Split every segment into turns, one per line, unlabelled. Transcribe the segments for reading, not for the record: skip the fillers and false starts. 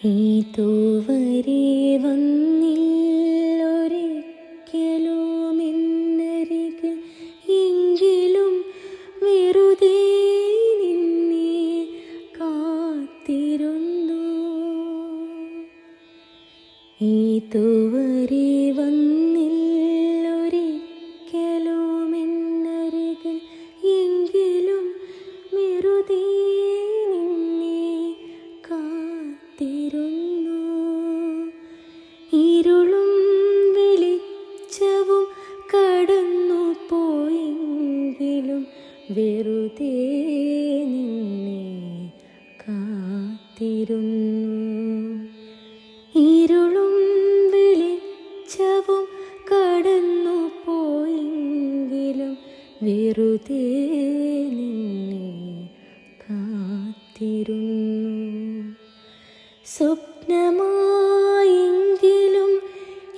ഇതുവരെ വന്നില്ലൊരിക്കലുമെന്നരികിൽ എങ്കിലും വെറുതെ നിന്നെ കാത്തിരുന്നു. ഇതുവരെ വന്നില്ലൊരിക്കലുമെന്നരികിൽ എങ്കിലും വെറുതെ ഇരുളും വെളിച്ചവും കടന്നു പോയെങ്കിലും വെറുതെ നിന്നെ കാത്തിരുന്നു. ഇരുളും വെളിച്ചവും കടന്നു പോയെങ്കിലും വെറുതെ നിന്നെ കാത്തിരുന്നു. സ്വപ്നമായെങ്കിലും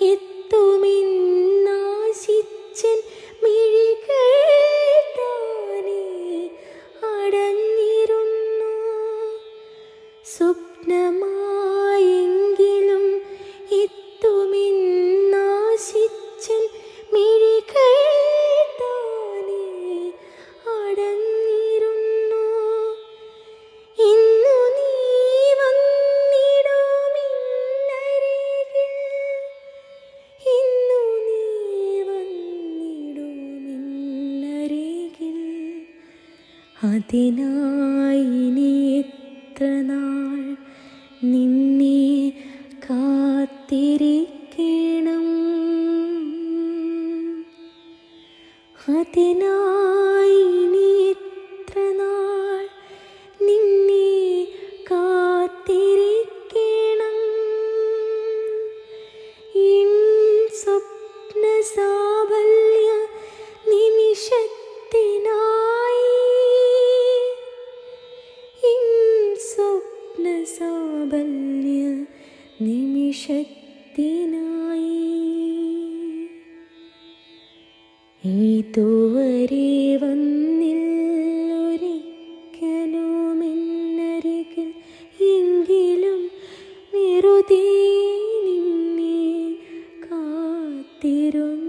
എത്തുമെന്നാശിച്ചൻ മിഴികൾ താനേ അടഞ്ഞിരുന്നു. സ്വപ്നമായെങ്കിലും എത്തുമെന്നാശിച്ചൻ മിഴികൾ താനേ അടഞ്ഞിരുന്നു. ഇന്നു നീ അതിനായി ഇനി എത്ര നാൾ നിന്നെ കാത്തിരിക്കണം. അതിനായി ഇനി എത്ര നാൾ നിന്നെ കാത്തിരിക്കണം. എൻ സ്വപ്ന സാഫല്യ നിമിഷത്തിനായി സാഫല്യ നിമിഷത്തിനായി. ഇതുവരെ വന്നില്ലൊരിക്കലുമെന്നരികിൽ എങ്കിലും വെറുതെ നിന്നെ കാത്തിരുന്നു.